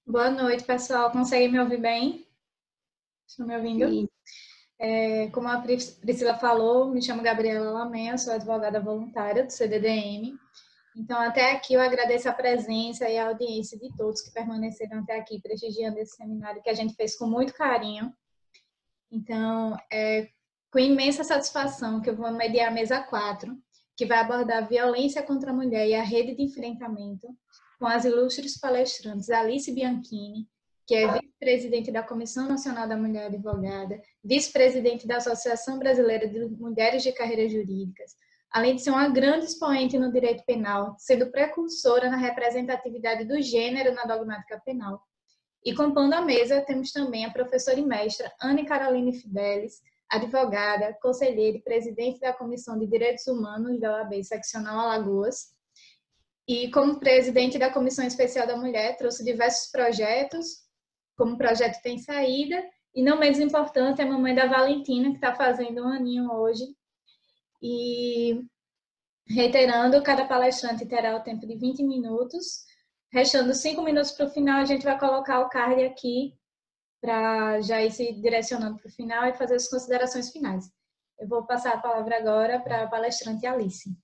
Boa noite, pessoal. Conseguem me ouvir bem? Estão me ouvindo? Sim. Como a Priscila falou, me chamo Gabriela Lamé, sou advogada voluntária do CDDM. Então, até aqui eu agradeço a presença e a audiência de todos que permaneceram até aqui prestigiando esse seminário que a gente fez com muito carinho. Então, é com imensa satisfação que eu vou mediar a mesa 4, que vai abordar a violência contra a mulher e a rede de enfrentamento, com as ilustres palestrantes Alice Bianchini, que é vice-presidente da Comissão Nacional da Mulher Advogada, vice-presidente da Associação Brasileira de Mulheres de Carreiras Jurídicas, além de ser uma grande expoente no direito penal, sendo precursora na representatividade do gênero na dogmática penal. E compondo a mesa, temos também a professora e mestra Anne Caroline Fidelis, advogada, conselheira e presidente da Comissão de Direitos Humanos da OAB Seccional Alagoas. E como presidente da Comissão Especial da Mulher, trouxe diversos projetos, como o projeto Tem Saída, e não menos importante, a mamãe da Valentina, que está fazendo um aninho hoje. E reiterando, cada palestrante terá o tempo de 20 minutos. Restando 5 minutos para o final, a gente vai colocar o card aqui para já ir se direcionando para o final e fazer as considerações finais. Eu vou passar a palavra agora para a palestrante Alice.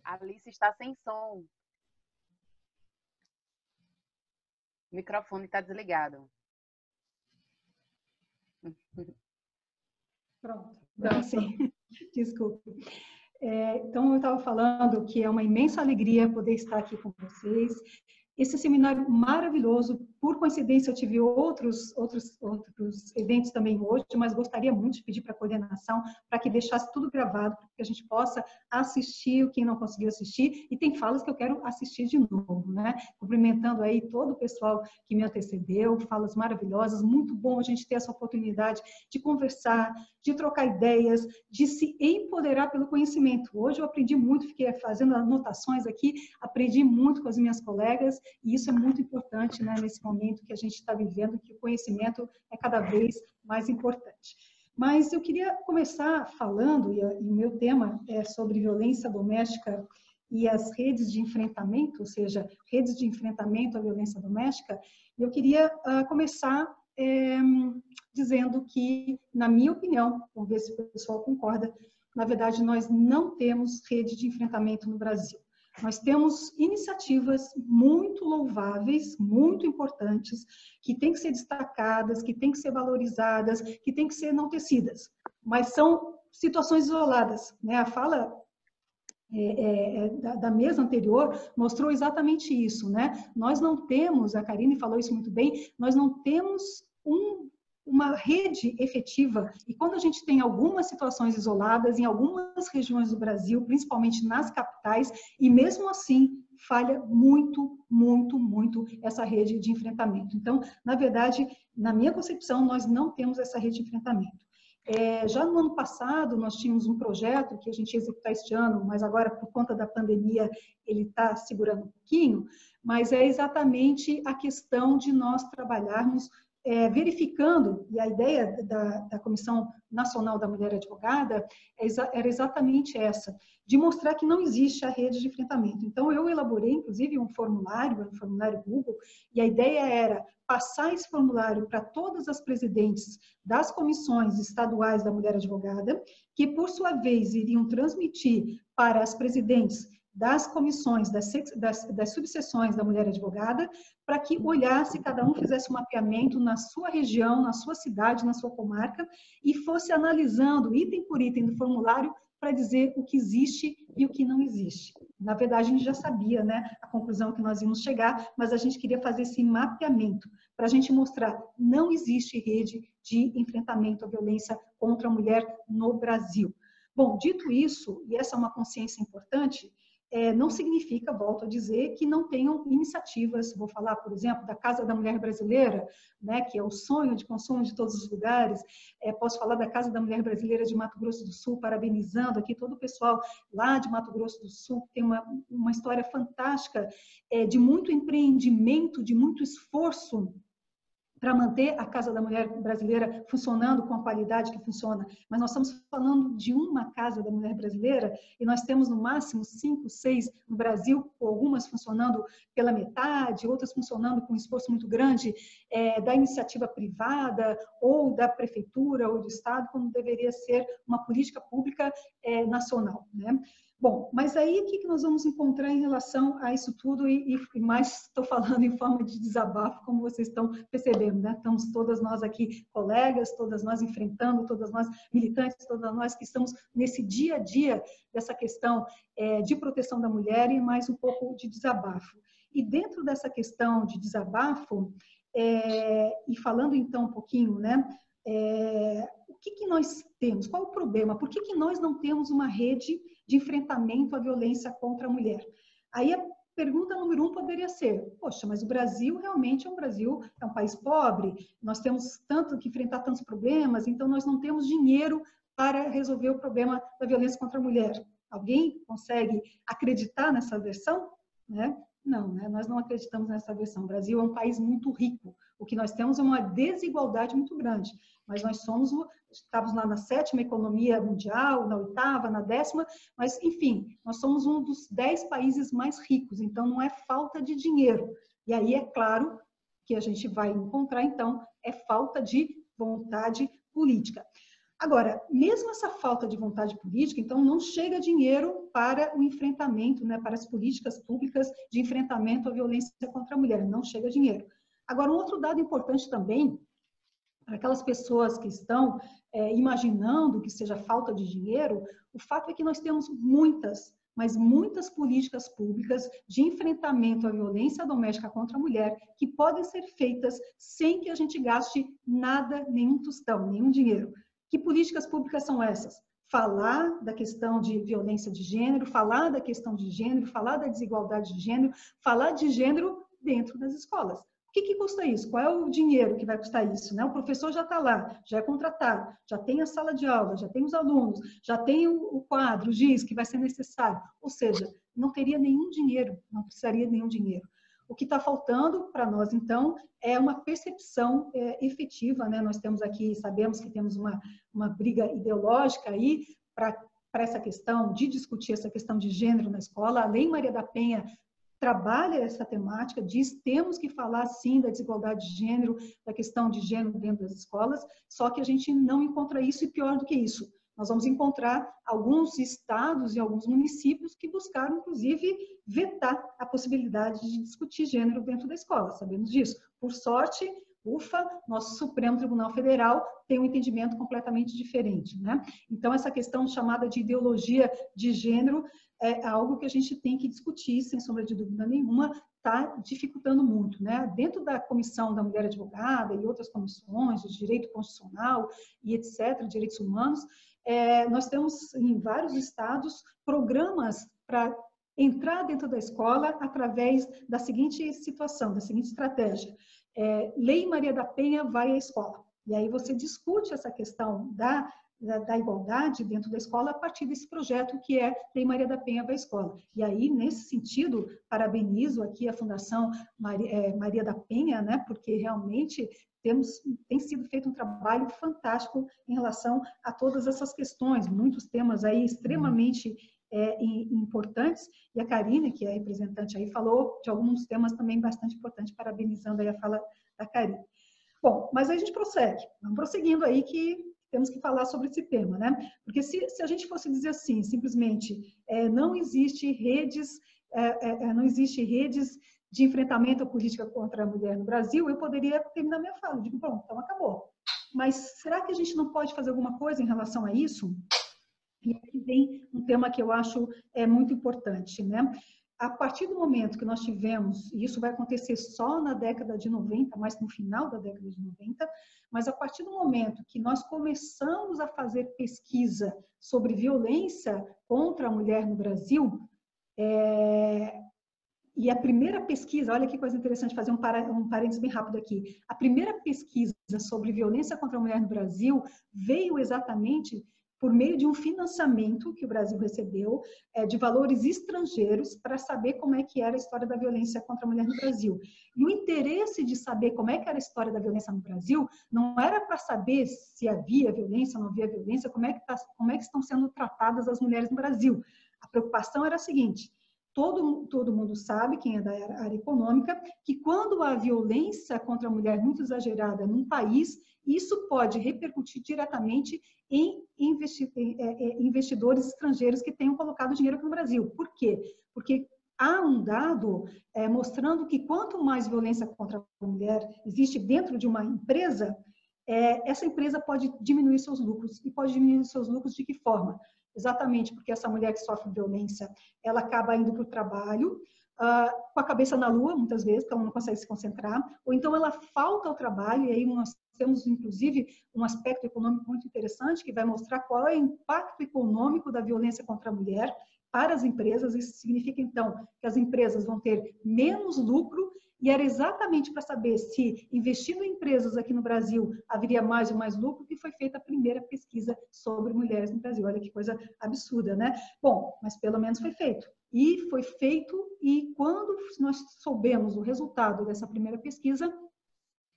Alice está sem som. O microfone está desligado. Pronto. Sim. Desculpe. Então, eu estava falando que é uma imensa alegria poder estar aqui com vocês. Esse seminário maravilhoso, por coincidência eu tive outros eventos também hoje, mas gostaria muito de pedir para a coordenação para que deixasse tudo gravado, para que a gente possa assistir o quem não conseguiu assistir, e tem falas que eu quero assistir de novo, né? Cumprimentando aí todo o pessoal que me antecedeu, falas maravilhosas, muito bom a gente ter essa oportunidade de conversar, de trocar ideias, de se empoderar pelo conhecimento. Hoje eu aprendi muito, fiquei fazendo anotações aqui, aprendi muito com as minhas colegas, e isso é muito importante, né, nesse momento que a gente está vivendo, que o conhecimento é cada vez mais importante. Mas eu queria começar falando, e o meu tema é sobre violência doméstica e as redes de enfrentamento, ou seja, redes de enfrentamento à violência doméstica, e eu queria começar dizendo que, na minha opinião, vamos ver se o pessoal concorda, na verdade, nós não temos rede de enfrentamento no Brasil. Nós temos iniciativas muito louváveis, muito importantes, que têm que ser destacadas, que têm que ser valorizadas, que têm que ser enaltecidas, mas são situações isoladas, né? A fala da mesa anterior mostrou exatamente isso, né? Nós não temos, a Karine falou isso muito bem, nós não temos uma rede efetiva, e quando a gente tem algumas situações isoladas em algumas regiões do Brasil, principalmente nas capitais, e mesmo assim falha muito, muito, muito essa rede de enfrentamento. Então, na verdade, na minha concepção, nós não temos essa rede de enfrentamento. Já no ano passado, nós tínhamos um projeto que a gente ia executar este ano, mas agora, por conta da pandemia, ele está segurando um pouquinho, mas é exatamente a questão de nós trabalharmos verificando, e a ideia da Comissão Nacional da Mulher Advogada era exatamente essa, de mostrar que não existe a rede de enfrentamento. Então, eu elaborei, inclusive, um formulário Google, e a ideia era passar esse formulário para todas as presidentes das comissões estaduais da mulher advogada, que, por sua vez, iriam transmitir para as presidentes das comissões, das subseções da mulher advogada, para que olhasse, cada um fizesse um mapeamento na sua região, na sua cidade, na sua comarca, e fosse analisando item por item do formulário para dizer o que existe e o que não existe. Na verdade, a gente já sabia, né, a conclusão que nós íamos chegar, mas a gente queria fazer esse mapeamento para a gente mostrar não existe rede de enfrentamento à violência contra a mulher no Brasil. Bom, dito isso, e essa é uma consciência importante, não significa, volto a dizer, que não tenham iniciativas. Vou falar, por exemplo, da Casa da Mulher Brasileira, né, que é o sonho de consumo de todos os lugares. Posso falar da Casa da Mulher Brasileira de Mato Grosso do Sul, parabenizando aqui todo o pessoal lá de Mato Grosso do Sul, que tem uma história fantástica de muito empreendimento, de muito esforço para manter a Casa da Mulher brasileira funcionando com a qualidade que funciona, mas nós estamos falando de uma Casa da Mulher brasileira e nós temos no máximo 5, 6 no Brasil, algumas funcionando pela metade, outras funcionando com um esforço muito grande da iniciativa privada ou da prefeitura ou do Estado, como deveria ser uma política pública nacional, né? Bom, mas aí o que nós vamos encontrar em relação a isso tudo e mais estou falando em forma de desabafo, como vocês estão percebendo, né? Estamos todas nós aqui colegas, todas nós enfrentando, todas nós militantes, todas nós que estamos nesse dia a dia dessa questão de proteção da mulher e mais um pouco de desabafo. E dentro dessa questão de desabafo, e falando então um pouquinho, né? O que nós temos? Qual o problema? Por que nós não temos uma rede de enfrentamento à violência contra a mulher? Aí a pergunta número 1 poderia ser, poxa, mas o Brasil realmente é um país pobre, nós temos tanto que enfrentar tantos problemas, então nós não temos dinheiro para resolver o problema da violência contra a mulher. Alguém consegue acreditar nessa versão? Né? Não, né? Nós não acreditamos nessa versão. O Brasil é um país muito rico. O que nós temos é uma desigualdade muito grande. Mas nós estamos lá na 7ª economia mundial, na 8ª, na 10ª, mas, enfim, nós somos um dos 10 países mais ricos, então não é falta de dinheiro. E aí, é claro, que a gente vai encontrar, então, é falta de vontade política. Agora, mesmo essa falta de vontade política, então, não chega dinheiro para o enfrentamento, né, para as políticas públicas de enfrentamento à violência contra a mulher, não chega dinheiro. Agora, um outro dado importante também, para aquelas pessoas que estão imaginando que seja falta de dinheiro, o fato é que nós temos muitas, mas muitas políticas públicas de enfrentamento à violência doméstica contra a mulher que podem ser feitas sem que a gente gaste nada, nenhum tostão, nenhum dinheiro. Que políticas públicas são essas? Falar da questão de violência de gênero, falar da questão de gênero, falar da desigualdade de gênero, falar de gênero dentro das escolas. O que custa isso? Qual é o dinheiro que vai custar isso? Né? O professor já está lá, já é contratado, já tem a sala de aula, já tem os alunos, já tem o quadro, o giz que vai ser necessário. Ou seja, não teria nenhum dinheiro, não precisaria de nenhum dinheiro. O que está faltando para nós, então, é uma percepção efetiva, né? Nós temos aqui, sabemos que temos uma briga ideológica aí para essa questão de discutir essa questão de gênero na escola. A Lei Maria da Penha trabalha essa temática, diz temos que falar sim da desigualdade de gênero, da questão de gênero dentro das escolas, só que a gente não encontra isso e pior do que isso. Nós vamos encontrar alguns estados e alguns municípios que buscaram, inclusive, vetar a possibilidade de discutir gênero dentro da escola, sabemos disso. Por sorte, ufa, nosso Supremo Tribunal Federal tem um entendimento completamente diferente, né? Então, essa questão chamada de ideologia de gênero é algo que a gente tem que discutir, sem sombra de dúvida nenhuma, está dificultando muito, né? Dentro da Comissão da Mulher Advogada e outras comissões de direito constitucional e etc., direitos humanos, nós temos em vários estados programas para entrar dentro da escola através da seguinte situação, da seguinte estratégia. Lei Maria da Penha vai à escola. E aí você discute essa questão da igualdade dentro da escola a partir desse projeto que é Lei Maria da Penha vai à escola. E aí, nesse sentido, parabenizo aqui a Fundação Maria da Penha, né, porque realmente tem sido feito um trabalho fantástico em relação a todas essas questões, muitos temas aí extremamente importantes, e a Karine, que é representante aí, falou de alguns temas também bastante importantes, parabenizando aí a fala da Karine. Bom, mas aí a gente prossegue, vamos prosseguindo aí que temos que falar sobre esse tema, né? Porque se a gente fosse dizer assim, simplesmente, não existe redes de enfrentamento à política contra a mulher no Brasil, eu poderia terminar minha fala. Eu digo, pronto, então acabou. Mas será que a gente não pode fazer alguma coisa em relação a isso? E aqui vem um tema que eu acho muito importante, né? A partir do momento que nós tivemos, e isso vai acontecer só na década de 90, mais no final da década de 90, mas a partir do momento que nós começamos a fazer pesquisa sobre violência contra a mulher no Brasil, e a primeira pesquisa, olha que coisa interessante, fazer um parênteses bem rápido aqui. A primeira pesquisa sobre violência contra a mulher no Brasil veio exatamente por meio de um financiamento que o Brasil recebeu de valores estrangeiros para saber como é que era a história da violência contra a mulher no Brasil. E o interesse de saber como é que era a história da violência no Brasil não era para saber se havia violência ou não havia violência, como é que estão sendo tratadas as mulheres no Brasil. A preocupação era a seguinte: todo mundo sabe, quem é da área econômica, que quando há violência contra a mulher muito exagerada num país, isso pode repercutir diretamente em investidores estrangeiros que tenham colocado dinheiro aqui no Brasil. Por quê? Porque há um dado mostrando que quanto mais violência contra a mulher existe dentro de uma empresa, essa empresa pode diminuir seus lucros. E pode diminuir seus lucros de que forma? Exatamente porque essa mulher que sofre violência, ela acaba indo para o trabalho com a cabeça na lua, muitas vezes, porque ela não consegue se concentrar, ou então ela falta ao trabalho, e aí nós temos, inclusive, um aspecto econômico muito interessante, que vai mostrar qual é o impacto econômico da violência contra a mulher para as empresas. Isso significa, então, que as empresas vão ter menos lucro, e era exatamente para saber se, investindo em empresas aqui no Brasil, haveria mais ou mais lucro, que foi feita a primeira pesquisa sobre mulheres no Brasil. Olha que coisa absurda, né? Bom, mas pelo menos foi feito. E foi feito, e quando nós soubemos o resultado dessa primeira pesquisa,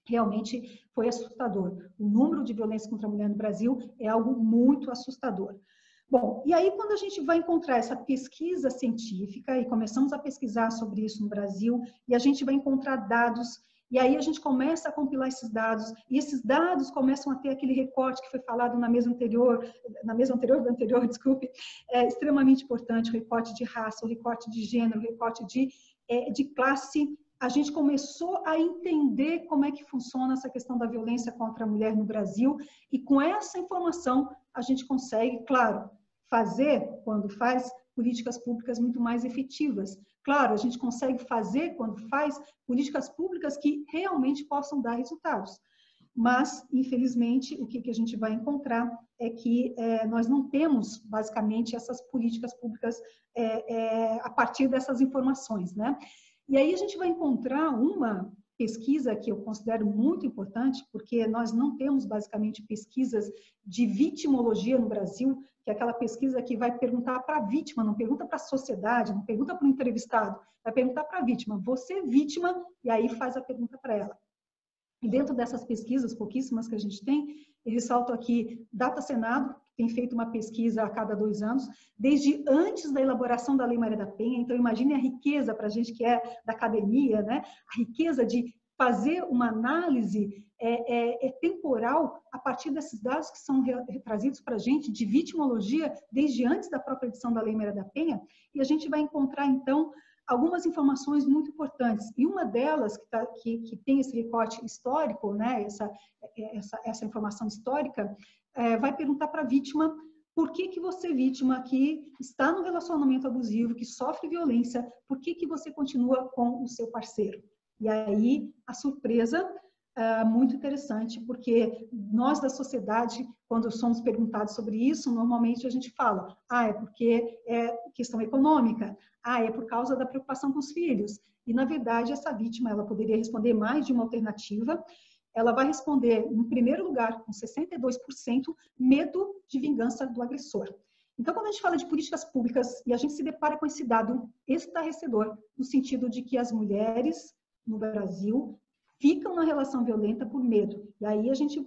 realmente foi assustador. O número de violência contra a mulher no Brasil é algo muito assustador. Bom, e aí quando a gente vai encontrar essa pesquisa científica, e começamos a pesquisar sobre isso no Brasil, e a gente vai encontrar dados, e aí a gente começa a compilar esses dados, e esses dados começam a ter aquele recorte que foi falado na mesa anterior, desculpe, extremamente importante, o recorte de raça, o recorte de gênero, o recorte de classe. A gente começou a entender como é que funciona essa questão da violência contra a mulher no Brasil, e com essa informação a gente consegue, claro, fazer, quando faz, políticas públicas muito mais efetivas. Claro, a gente consegue fazer, quando faz, políticas públicas que realmente possam dar resultados. Mas, infelizmente, o que a gente vai encontrar é que nós não temos, basicamente, essas políticas públicas a partir dessas informações, né? E aí a gente vai encontrar uma pesquisa que eu considero muito importante, porque nós não temos, basicamente, pesquisas de vitimologia no Brasil, que é aquela pesquisa que vai perguntar para a vítima, não pergunta para a sociedade, não pergunta para o entrevistado, vai perguntar para a vítima. Você é vítima? E aí faz a pergunta para ela. E dentro dessas pesquisas, pouquíssimas que a gente tem, eu ressalto aqui Data Senado, que tem feito uma pesquisa a cada 2 anos, desde antes da elaboração da Lei Maria da Penha. Então, imagine a riqueza para a gente que é da academia, né? A riqueza de fazer uma análise temporal a partir desses dados que são trazidos para a gente de vitimologia desde antes da própria edição da Lei Maria da Penha. E a gente vai encontrar, então, algumas informações muito importantes. E uma delas, que tem esse recorte histórico, né, essa informação histórica, vai perguntar para a vítima: por que você, vítima, que está no relacionamento abusivo, que sofre violência, por que você continua com o seu parceiro? E aí, a surpresa, muito interessante, porque nós da sociedade, quando somos perguntados sobre isso, normalmente a gente fala: é porque é questão econômica, é por causa da preocupação com os filhos. E, na verdade, essa vítima, ela poderia responder mais de uma alternativa. Ela vai responder, em primeiro lugar, com 62%, medo de vingança do agressor. Então, quando a gente fala de políticas públicas e a gente se depara com esse dado estarrecedor, no sentido de que as mulheres no Brasil ficam na relação violenta por medo. E aí a gente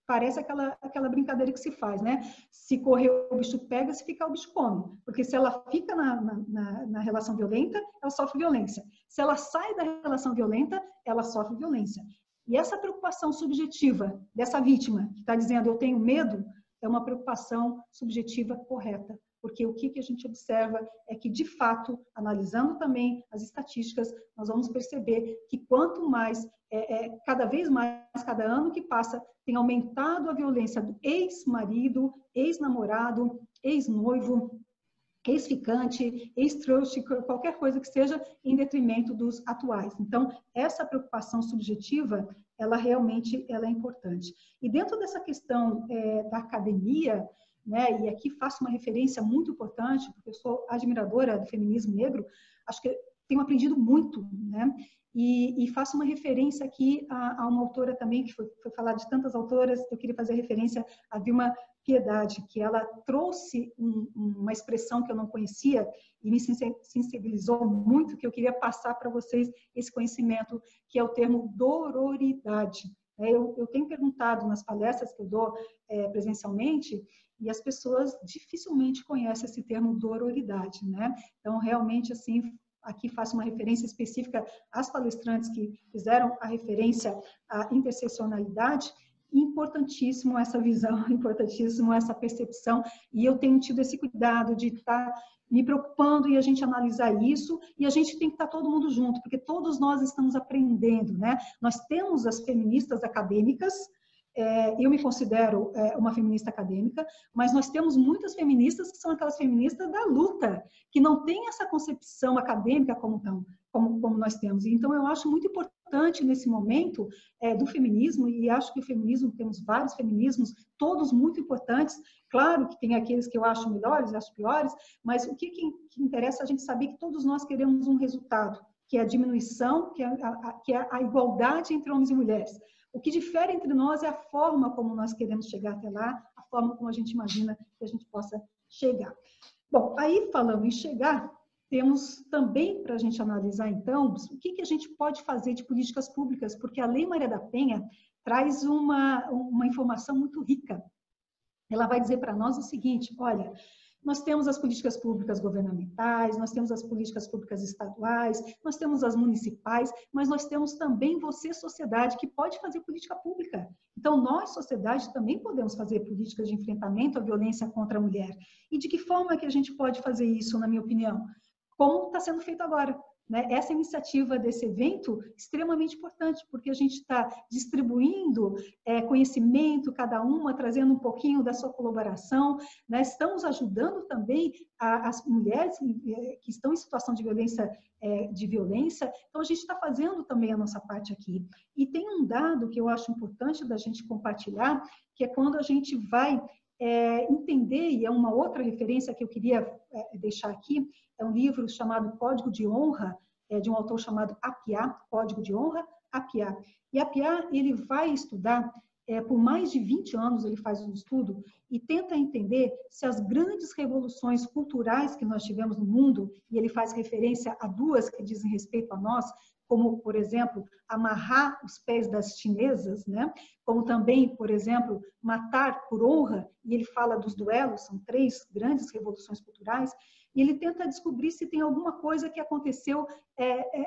parece aquela brincadeira que se faz, né? Se correr o bicho pega, se ficar o bicho come. Porque se ela fica na relação violenta, ela sofre violência. Se ela sai da relação violenta, ela sofre violência. E essa preocupação subjetiva dessa vítima, que está dizendo eu tenho medo, é uma preocupação subjetiva correta. Porque o que a gente observa é que, de fato, analisando também as estatísticas, nós vamos perceber que quanto mais, cada vez mais, cada ano que passa, tem aumentado a violência do ex-marido, ex-namorado, ex-noivo, ex-ficante, ex-trouxa, qualquer coisa que seja, em detrimento dos atuais. Então, essa preocupação subjetiva, ela realmente é importante. E dentro dessa questão da academia, né, e aqui faço uma referência muito importante, porque eu sou admiradora do feminismo negro, acho que tenho aprendido muito, né? e faço uma referência aqui a uma autora também, que foi falar de tantas autoras, eu queria fazer referência a Vilma Piedade, que ela trouxe uma expressão que eu não conhecia e me sensibilizou muito, que eu queria passar para vocês esse conhecimento, que é o termo dororidade. Eu tenho perguntado nas palestras que eu dou presencialmente, e as pessoas dificilmente conhecem esse termo dororidade, né? Então, realmente, assim, aqui faço uma referência específica às palestrantes que fizeram a referência à interseccionalidade. Importantíssimo essa visão, importantíssimo essa percepção, e eu tenho tido esse cuidado de estar me preocupando e a gente analisar isso, e a gente tem que estar todo mundo junto, porque todos nós estamos aprendendo, né? Nós temos as feministas acadêmicas, eu me considero uma feminista acadêmica, mas nós temos muitas feministas que são aquelas feministas da luta, que não têm essa concepção acadêmica como nós temos. Então, eu acho muito importante nesse momento do feminismo, e acho que o feminismo, temos vários feminismos, todos muito importantes. Claro que tem aqueles que eu acho melhores, acho piores, mas o que interessa é a gente saber que todos nós queremos um resultado, que é a diminuição, que é a igualdade entre homens e mulheres. O que difere entre nós é a forma como nós queremos chegar até lá, a forma como a gente imagina que a gente possa chegar. Bom, aí falando em chegar, temos também para a gente analisar, então, o que a gente pode fazer de políticas públicas, porque a Lei Maria da Penha traz uma informação muito rica. Ela vai dizer para nós o seguinte: olha, nós temos as políticas públicas governamentais, nós temos as políticas públicas estaduais, nós temos as municipais, mas nós temos também você, sociedade, que pode fazer política pública. Então, nós, sociedade, também podemos fazer políticas de enfrentamento à violência contra a mulher. E de que forma que a gente pode fazer isso, na minha opinião? Como está sendo feito agora. Né? Essa iniciativa desse evento é extremamente importante, porque a gente está distribuindo conhecimento, cada uma trazendo um pouquinho da sua colaboração, né? Estamos ajudando também as mulheres que estão em situação de violência, então a gente está fazendo também a nossa parte aqui. E tem um dado que eu acho importante da gente compartilhar, que é quando a gente vai entender, e é uma outra referência que eu queria deixar aqui, é um livro chamado Código de Honra, de um autor chamado Appiah, Código de Honra, Appiah. E Appiah, ele vai estudar, por mais de 20 anos ele faz um estudo, e tenta entender se as grandes revoluções culturais que nós tivemos no mundo, e ele faz referência a duas que dizem respeito a nós, como, por exemplo, amarrar os pés das chinesas, né? Como também, por exemplo, matar por honra, e ele fala dos duelos, são 3 grandes revoluções culturais, e ele tenta descobrir se tem alguma coisa que aconteceu,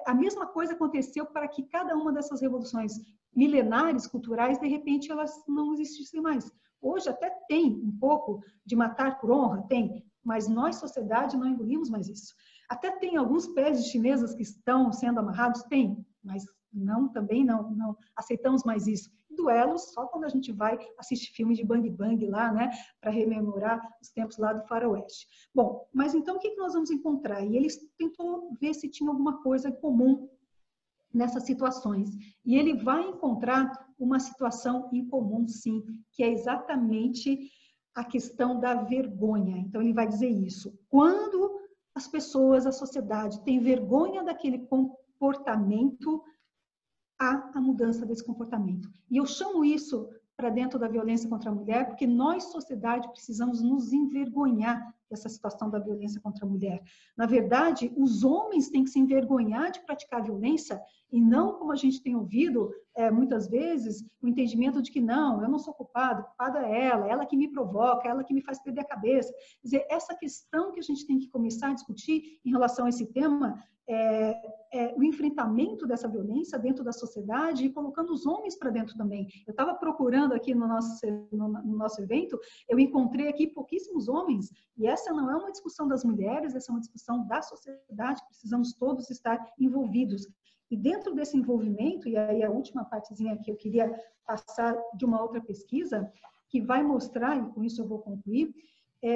a mesma coisa aconteceu para que cada uma dessas revoluções milenares, culturais, de repente elas não existissem mais. Hoje até tem um pouco de matar por honra, tem, mas nós, sociedade, não engolimos mais isso. Até tem alguns pés de chinesas que estão sendo amarrados, tem, mas também não aceitamos mais isso. Duelos, só quando a gente vai assistir filme de Bang Bang lá, né, para rememorar os tempos lá do Faroeste. Bom, mas então o que nós vamos encontrar? E ele tentou ver se tinha alguma coisa em comum nessas situações. E ele vai encontrar uma situação em comum, sim, que é exatamente a questão da vergonha. Então ele vai dizer isso. Quando as pessoas, a sociedade, têm vergonha daquele comportamento, há a mudança desse comportamento. E eu chamo isso para dentro da violência contra a mulher, porque nós, sociedade, precisamos nos envergonhar dessa situação da violência contra a mulher. Na verdade, os homens têm que se envergonhar de praticar violência e não, como a gente tem ouvido muitas vezes, o entendimento de que não, eu não sou culpado, culpada é ela que me provoca, ela que me faz perder a cabeça. Quer dizer, essa questão que a gente tem que começar a discutir em relação a esse tema o enfrentamento dessa violência dentro da sociedade e colocando os homens para dentro também. Eu estava procurando aqui no nosso evento, eu encontrei aqui pouquíssimos homens, e essa não é uma discussão das mulheres, essa é uma discussão da sociedade, precisamos todos estar envolvidos. E dentro desse envolvimento, e aí a última partezinha que eu queria passar de uma outra pesquisa, que vai mostrar, e com isso eu vou concluir,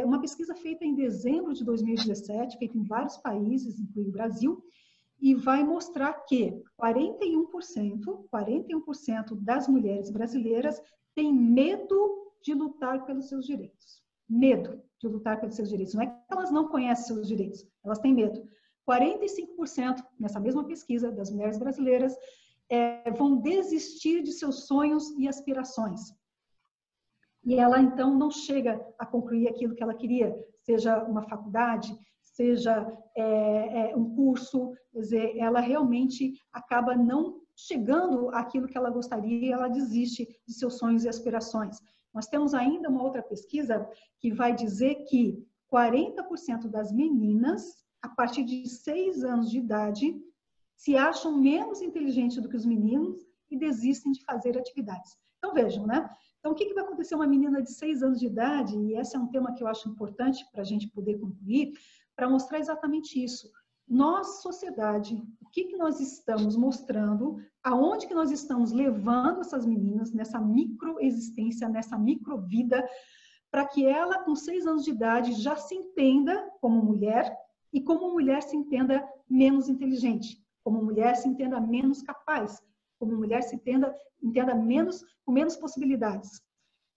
uma pesquisa feita em dezembro de 2017, feita em vários países, incluindo o Brasil, e vai mostrar que 41% das mulheres brasileiras têm medo de lutar pelos seus direitos. Medo de lutar pelos seus direitos. Não é que elas não conhecem seus direitos, elas têm medo. 45% nessa mesma pesquisa das mulheres brasileiras vão desistir de seus sonhos e aspirações. E ela, então, não chega a concluir aquilo que ela queria, seja uma faculdade, seja um curso, quer dizer, ela realmente acaba não chegando àquilo que ela gostaria e ela desiste de seus sonhos e aspirações. Nós temos ainda uma outra pesquisa que vai dizer que 40% das meninas, a partir de 6 anos de idade, se acham menos inteligentes do que os meninos e desistem de fazer atividades. Então, vejam, né? Então, o que vai acontecer uma menina de 6 anos de idade? E esse é um tema que eu acho importante para a gente poder concluir, para mostrar exatamente isso. Nós, sociedade, o que nós estamos mostrando, aonde que nós estamos levando essas meninas nessa microexistência, nessa microvida, para que ela, com 6 anos de idade, já se entenda como mulher e como mulher se entenda menos inteligente, como mulher se entenda menos capaz, como mulher se entenda menos, com menos possibilidades.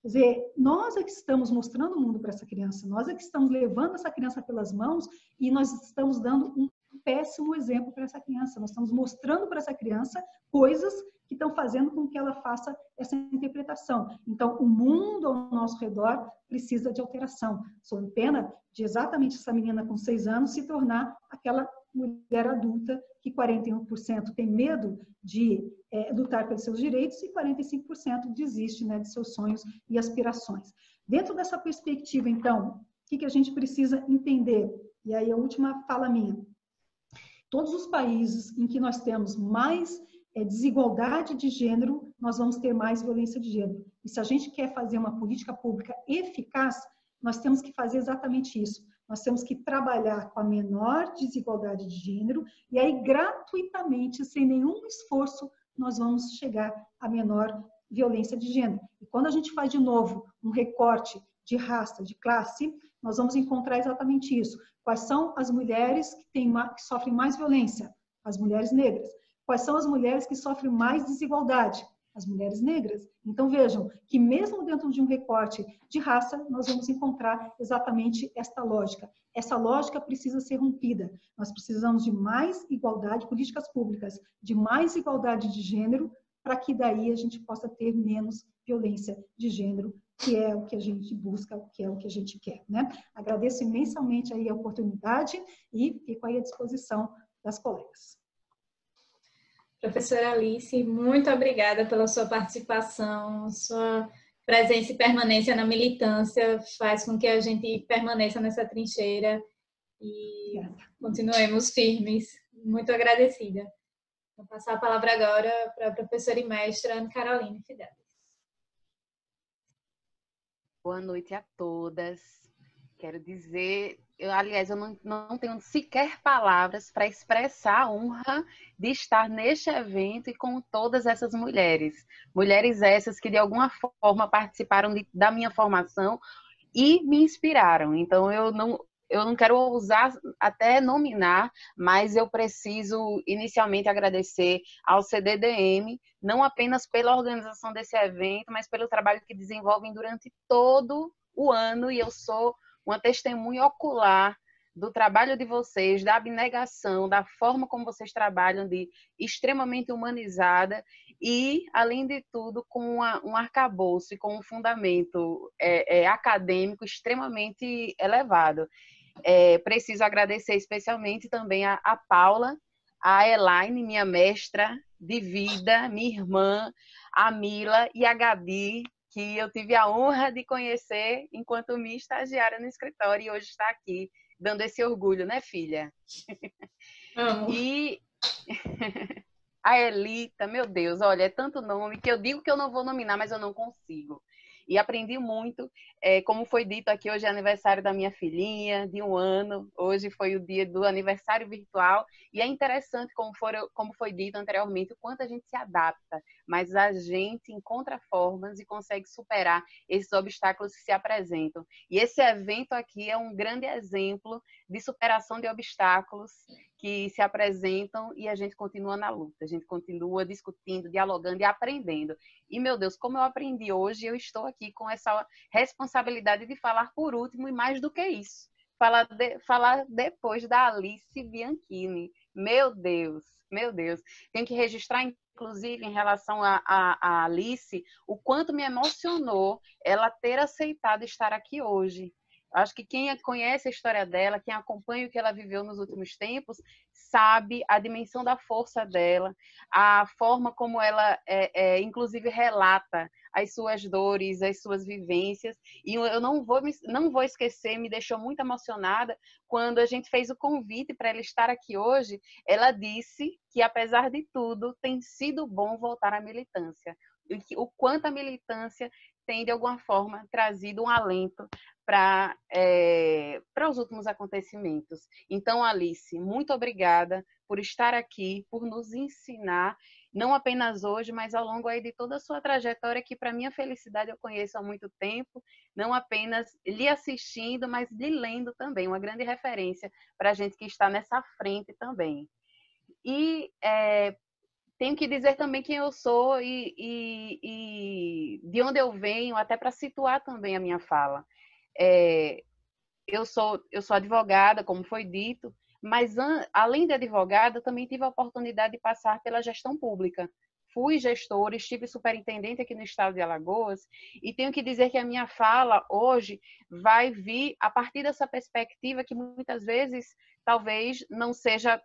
Quer dizer, nós é que estamos mostrando o mundo para essa criança, nós é que estamos levando essa criança pelas mãos e nós estamos dando um péssimo exemplo para essa criança. Nós estamos mostrando para essa criança coisas que estão fazendo com que ela faça essa interpretação. Então, o mundo ao nosso redor precisa de alteração, sob pena de exatamente essa menina com 6 anos se tornar aquela mulher adulta que 41% tem medo de lutar pelos seus direitos e 45% desiste, né, de seus sonhos e aspirações. Dentro dessa perspectiva, então, o que a gente precisa entender? E aí a última fala minha. Todos os países em que nós temos mais desigualdade de gênero, nós vamos ter mais violência de gênero. E se a gente quer fazer uma política pública eficaz, nós temos que fazer exatamente isso. Nós temos que trabalhar com a menor desigualdade de gênero e aí, gratuitamente, sem nenhum esforço, nós vamos chegar à menor violência de gênero. E quando a gente faz, de novo, um recorte de raça, de classe, nós vamos encontrar exatamente isso. Quais são as mulheres que sofrem mais violência? As mulheres negras. Quais são as mulheres que sofrem mais desigualdade? As mulheres negras. Então, vejam que mesmo dentro de um recorte de raça, nós vamos encontrar exatamente esta lógica. Essa lógica precisa ser rompida. Nós precisamos de mais igualdade, políticas públicas, de mais igualdade de gênero, para que daí a gente possa ter menos violência de gênero, que é o que a gente busca, que é o que a gente quer, né? Agradeço imensamente aí a oportunidade e fico aí à disposição das colegas. Professora Alice, muito obrigada pela sua participação, sua presença e permanência na militância faz com que a gente permaneça nessa trincheira e continuemos firmes. Muito agradecida. Vou passar a palavra agora para a professora e mestra Ana Caroline Fidelis. Boa noite a todas. Quero dizer, aliás, eu não tenho sequer palavras para expressar a honra de estar neste evento e com todas essas mulheres. Mulheres essas que, de alguma forma, participaram da minha formação e me inspiraram. Então, eu não quero ousar até nominar, mas eu preciso, inicialmente, agradecer ao CDDM, não apenas pela organização desse evento, mas pelo trabalho que desenvolvem durante todo o ano, e eu sou uma testemunha ocular do trabalho de vocês, da abnegação, da forma como vocês trabalham, de extremamente humanizada e, além de tudo, com um arcabouço e com um fundamento acadêmico extremamente elevado. Preciso agradecer especialmente também a Paula, a Elaine, minha mestra de vida, minha irmã, a Mila e a Gabi, que eu tive a honra de conhecer enquanto minha estagiária no escritório e hoje está aqui, dando esse orgulho, né, filha? Amo. E a Elita, meu Deus, olha, é tanto nome que eu digo que eu não vou nominar, mas eu não consigo. E aprendi muito, como foi dito aqui, hoje é aniversário da minha filhinha, de 1 ano, hoje foi o dia do aniversário virtual, e é interessante, como foi dito anteriormente, o quanto a gente se adapta, mas a gente encontra formas e consegue superar esses obstáculos que se apresentam. E esse evento aqui é um grande exemplo de superação de obstáculos que se apresentam e a gente continua na luta, a gente continua discutindo, dialogando e aprendendo. E, meu Deus, como eu aprendi hoje, eu estou aqui com essa responsabilidade de falar por último e mais do que isso, falar depois da Alice Bianchini. Meu Deus, meu Deus. Tenho que registrar, inclusive, em relação a Alice, o quanto me emocionou ela ter aceitado estar aqui hoje. Acho que quem conhece a história dela, quem acompanha o que ela viveu nos últimos tempos, sabe a dimensão da força dela, a forma como ela, inclusive, relata as suas dores, as suas vivências. E eu não vou esquecer, me deixou muito emocionada, quando a gente fez o convite para ela estar aqui hoje, ela disse que, apesar de tudo, tem sido bom voltar à militância. E o quanto a militância tem, de alguma forma, trazido um alento para os últimos acontecimentos. Então, Alice, muito obrigada por estar aqui, por nos ensinar, não apenas hoje, mas ao longo aí de toda a sua trajetória, que, para minha felicidade, eu conheço há muito tempo, não apenas lhe assistindo, mas lhe lendo também, uma grande referência para a gente que está nessa frente também. E tenho que dizer também quem eu sou e de onde eu venho, até para situar também a minha fala. Eu sou advogada, como foi dito, mas além de advogada, também tive a oportunidade de passar pela gestão pública. Fui gestora, estive superintendente aqui no estado de Alagoas, e tenho que dizer que a minha fala hoje vai vir a partir dessa perspectiva que muitas vezes talvez não seja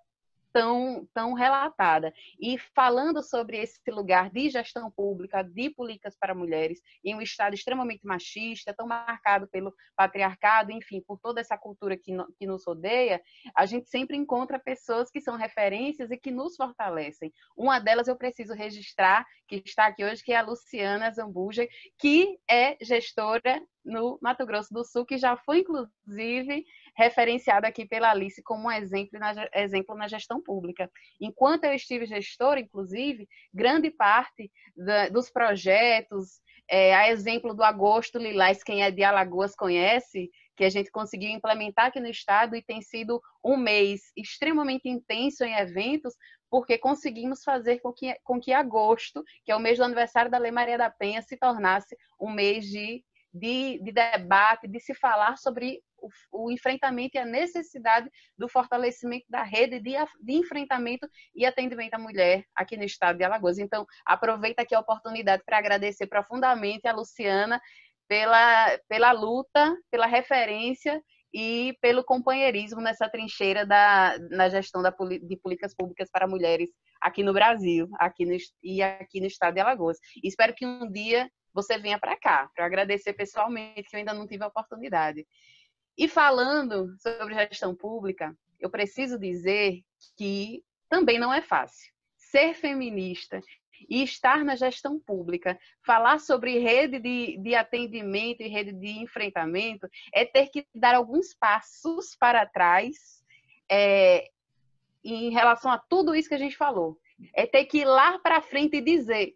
tão relatada. E falando sobre esse lugar de gestão pública, de políticas para mulheres, em um estado extremamente machista, tão marcado pelo patriarcado, enfim, por toda essa cultura que nos rodeia, a gente sempre encontra pessoas que são referências e que nos fortalecem. Uma delas eu preciso registrar, que está aqui hoje, que é a Luciana Zambuja, que é gestora no Mato Grosso do Sul, que já foi, inclusive, referenciada aqui pela Alice como um exemplo na gestão pública. Enquanto eu estive gestora, inclusive, grande parte dos projetos, a exemplo do Agosto Lilás, quem é de Alagoas conhece, que a gente conseguiu implementar aqui no estado, e tem sido um mês extremamente intenso em eventos, porque conseguimos fazer com que agosto, que é o mês do aniversário da Lei Maria da Penha, se tornasse um mês de debate, de se falar sobre o enfrentamento e a necessidade do fortalecimento da rede de enfrentamento e atendimento à mulher aqui no estado de Alagoas. Então, aproveito aqui a oportunidade para agradecer profundamente a Luciana pela luta, pela referência e pelo companheirismo nessa trincheira na gestão de políticas públicas para mulheres aqui no Brasil, aqui no estado de Alagoas. E espero que um dia você venha para cá, para agradecer pessoalmente, que eu ainda não tive a oportunidade. E falando sobre gestão pública, eu preciso dizer que também não é fácil. Ser feminista e estar na gestão pública, falar sobre rede de atendimento e rede de enfrentamento, é ter que dar alguns passos para trás em relação a tudo isso que a gente falou. É ter que ir lá para frente e dizer: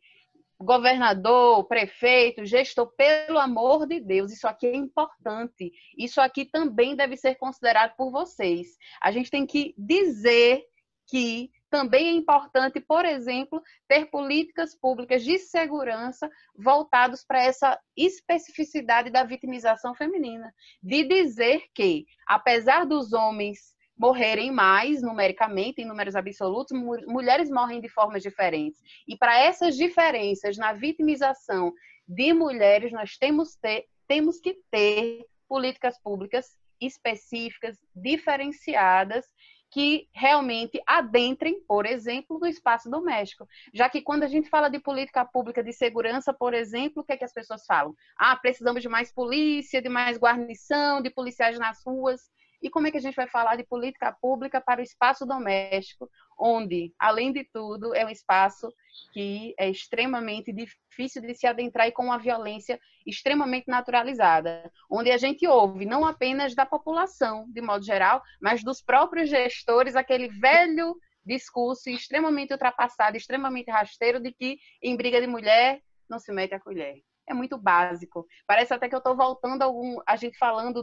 governador, prefeito, gestor, pelo amor de Deus, isso aqui é importante. Isso aqui também deve ser considerado por vocês. A gente tem que dizer que também é importante, por exemplo, ter políticas públicas de segurança voltadas para essa especificidade da vitimização feminina. De dizer que, apesar dos homens morrerem mais numericamente, em números absolutos, mulheres morrem de formas diferentes. E para essas diferenças na vitimização de mulheres, nós temos que ter políticas públicas específicas, diferenciadas, que realmente adentrem, por exemplo, no espaço doméstico. Já que quando a gente fala de política pública de segurança, por exemplo, o que é que as pessoas falam? Precisamos de mais polícia, de mais guarnição, de policiais nas ruas. E como é que a gente vai falar de política pública para o espaço doméstico, onde, além de tudo, é um espaço que é extremamente difícil de se adentrar e com uma violência extremamente naturalizada, onde a gente ouve não apenas da população, de modo geral, mas dos próprios gestores, aquele velho discurso extremamente ultrapassado, extremamente rasteiro, de que em briga de mulher não se mete a colher. É muito básico. Parece até que eu estou voltando a gente falando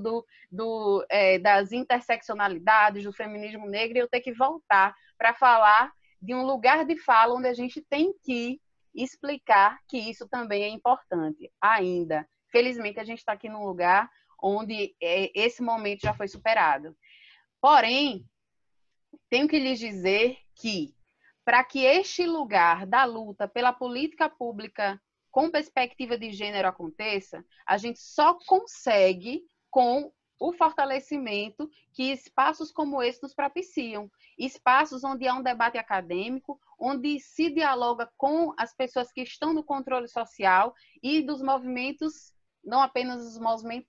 das interseccionalidades, do feminismo negro, e eu tenho que voltar para falar de um lugar de fala onde a gente tem que explicar que isso também é importante ainda. Felizmente, a gente está aqui num lugar onde esse momento já foi superado. Porém, tenho que lhes dizer que, para que este lugar da luta pela política pública com perspectiva de gênero aconteça, a gente só consegue com o fortalecimento que espaços como esse nos propiciam. Espaços onde há um debate acadêmico, onde se dialoga com as pessoas que estão no controle social e dos movimentos, não apenas os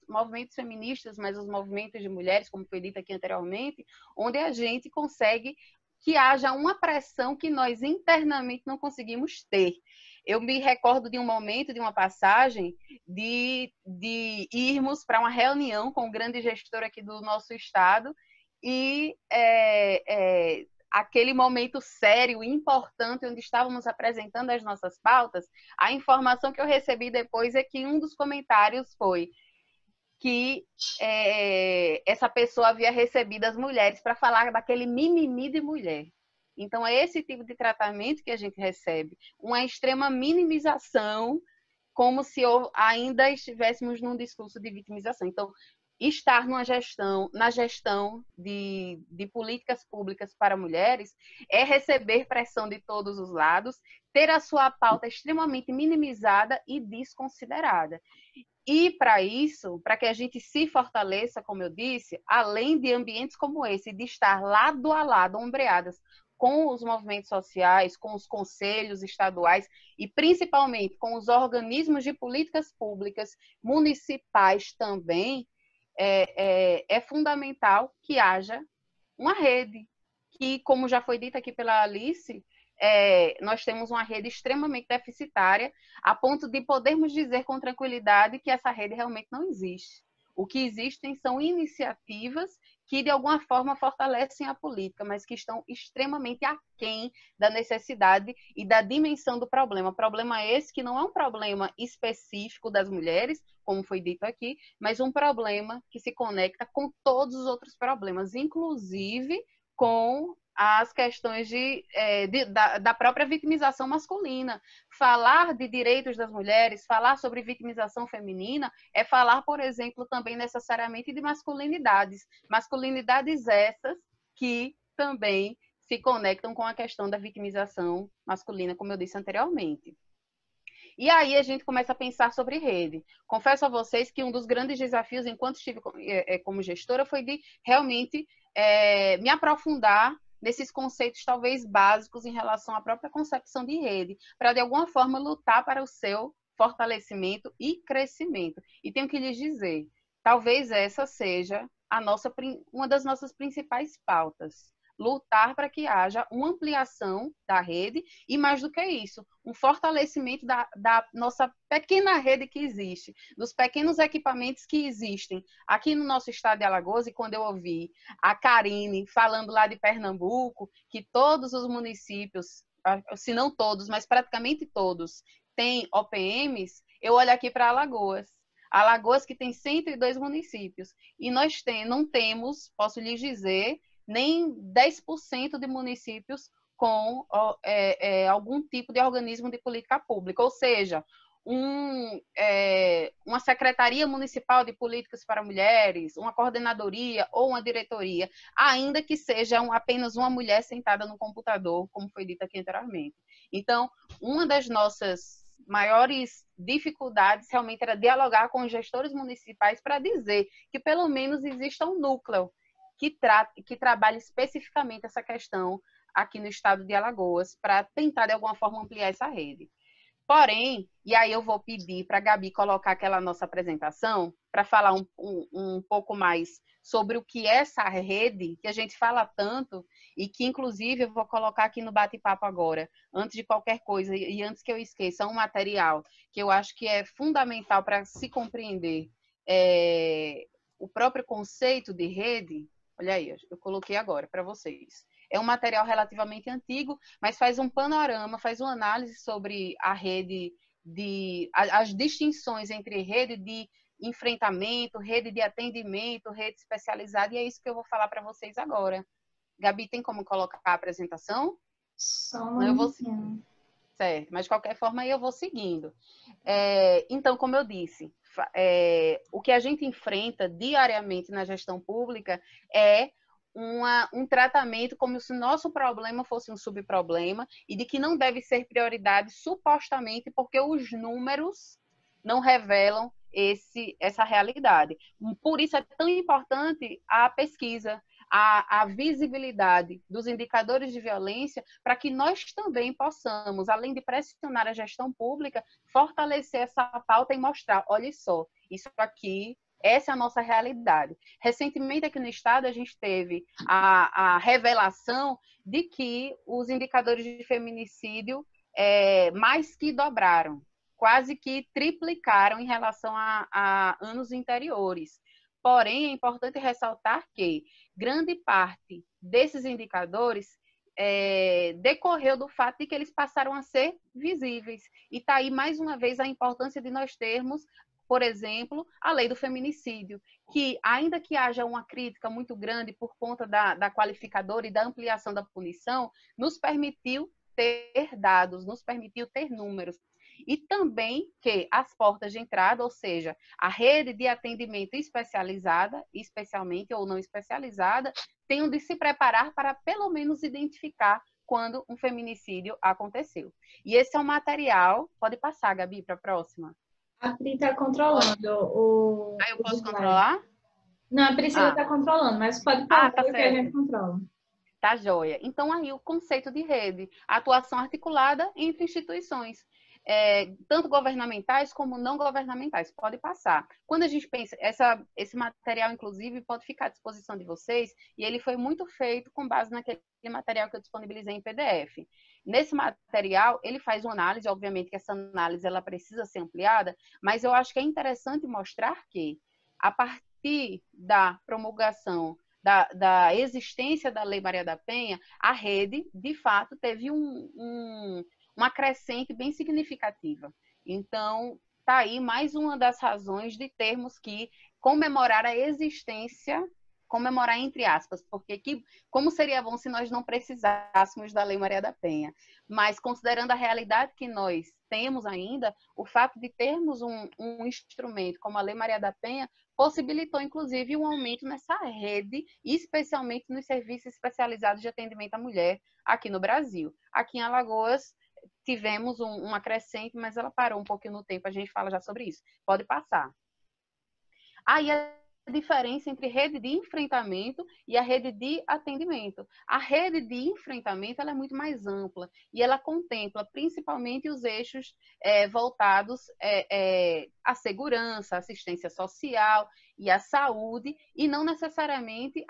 movimentos feministas, mas os movimentos de mulheres, como foi dito aqui anteriormente, onde a gente consegue que haja uma pressão que nós internamente não conseguimos ter. Eu me recordo de um momento, de uma passagem, de irmos para uma reunião com o grande gestor aqui do nosso estado e aquele momento sério e importante onde estávamos apresentando as nossas pautas, a informação que eu recebi depois é que um dos comentários foi que essa pessoa havia recebido as mulheres para falar daquele mimimi de mulher. Então, é esse tipo de tratamento que a gente recebe, uma extrema minimização, como se ainda estivéssemos num discurso de vitimização. Então, estar na gestão de políticas públicas para mulheres é receber pressão de todos os lados, ter a sua pauta extremamente minimizada e desconsiderada. E para isso, para que a gente se fortaleça, como eu disse, além de ambientes como esse, de estar lado a lado, ombreadas com os movimentos sociais, com os conselhos estaduais e principalmente com os organismos de políticas públicas municipais também, é fundamental que haja uma rede, que, como já foi dito aqui pela Alice, nós temos uma rede extremamente deficitária, a ponto de podermos dizer com tranquilidade que essa rede realmente não existe. O que existem são iniciativas que, de alguma forma, fortalecem a política, mas que estão extremamente aquém da necessidade e da dimensão do problema. Problema esse que não é um problema específico das mulheres, como foi dito aqui, mas um problema que se conecta com todos os outros problemas, inclusive com as questões da própria vitimização masculina. Falar de direitos das mulheres, falar sobre vitimização feminina, é falar, por exemplo, também necessariamente de masculinidades. Masculinidades essas que também se conectam com a questão da vitimização masculina, como eu disse anteriormente. E aí a gente começa a pensar sobre rede. Confesso a vocês que um dos grandes desafios, enquanto estive como gestora, foi de realmente me aprofundar nesses conceitos talvez básicos em relação à própria concepção de rede, para de alguma forma lutar para o seu fortalecimento e crescimento. E tenho que lhes dizer, talvez essa seja uma das nossas principais pautas. Lutar para que haja uma ampliação da rede e, mais do que isso, um fortalecimento da nossa pequena rede que existe, dos pequenos equipamentos que existem aqui no nosso estado de Alagoas. E quando eu ouvi a Karine falando lá de Pernambuco, que todos os municípios, se não todos, mas praticamente todos, têm OPMs, eu olho aqui para Alagoas. Alagoas que tem 102 municípios. E nós não temos, posso lhes dizer, nem 10% de municípios com algum tipo de organismo de política pública, ou seja, uma secretaria municipal de políticas para mulheres, uma coordenadoria ou uma diretoria, ainda que seja apenas uma mulher sentada no computador, como foi dito aqui anteriormente. Então, uma das nossas maiores dificuldades realmente era dialogar com os gestores municipais para dizer que pelo menos exista um núcleo que trabalhe especificamente essa questão aqui no estado de Alagoas, para tentar, de alguma forma, ampliar essa rede. Porém, e aí eu vou pedir para a Gabi colocar aquela nossa apresentação, para falar um pouco mais sobre o que é essa rede, que a gente fala tanto, e que, inclusive, eu vou colocar aqui no bate-papo agora, antes de qualquer coisa, e antes que eu esqueça, um material que eu acho que é fundamental para se compreender o próprio conceito de rede. Olha aí, eu coloquei agora para vocês. É um material relativamente antigo, mas faz um panorama, faz uma análise sobre a rede, as distinções entre rede de enfrentamento, rede de atendimento, rede especializada, e é isso que eu vou falar para vocês agora. Gabi, tem como colocar a apresentação? Só um minutinho. Certo, mas de qualquer forma aí eu vou seguindo. Então, como eu disse, o que a gente enfrenta diariamente na gestão pública é um tratamento como se nosso problema fosse um subproblema e de que não deve ser prioridade supostamente porque os números não revelam essa realidade. Por isso é tão importante a pesquisa, a visibilidade dos indicadores de violência, para que nós também possamos, além de pressionar a gestão pública, fortalecer essa pauta e mostrar, olha só, isso aqui, essa é a nossa realidade. Recentemente, aqui no estado, a gente teve a revelação de que os indicadores de feminicídio mais que dobraram, quase que triplicaram em relação a anos anteriores. Porém, é importante ressaltar que grande parte desses indicadores decorreu do fato de que eles passaram a ser visíveis. E está aí, mais uma vez, a importância de nós termos, por exemplo, a lei do feminicídio, que, ainda que haja uma crítica muito grande por conta da qualificadora e da ampliação da punição, nos permitiu ter dados, nos permitiu ter números. E também que as portas de entrada, ou seja, a rede de atendimento especializada, especialmente ou não especializada, tenham de se preparar para, pelo menos, identificar quando um feminicídio aconteceu. E esse é um material... Pode passar, Gabi, para a próxima. A Pri está controlando o... eu posso controlar? Não, a Priscila está controlando, mas pode falar tá que a gente controla. Tá joia. Então, aí o conceito de rede, atuação articulada entre instituições, tanto governamentais como não governamentais. Pode passar. Quando a gente pensa, esse material, inclusive, pode ficar à disposição de vocês, e ele foi muito feito com base naquele material que eu disponibilizei em PDF. Nesse material, ele faz uma análise, obviamente que essa análise ela precisa ser ampliada, mas eu acho que é interessante mostrar que, a partir da promulgação da existência da Lei Maria da Penha, a rede, de fato, teve uma crescente bem significativa. Então, está aí mais uma das razões de termos que comemorar a existência, comemorar entre aspas, porque como seria bom se nós não precisássemos da Lei Maria da Penha. Mas, considerando a realidade que nós temos ainda, o fato de termos um instrumento como a Lei Maria da Penha possibilitou, inclusive, um aumento nessa rede, especialmente nos serviços especializados de atendimento à mulher aqui no Brasil. Aqui em Alagoas, tivemos uma crescente, mas ela parou um pouquinho no tempo, a gente fala já sobre isso. Pode passar. Aí a diferença entre rede de enfrentamento e a rede de atendimento. A rede de enfrentamento ela é muito mais ampla e ela contempla principalmente os eixos voltados à segurança, assistência social e à saúde, e não necessariamente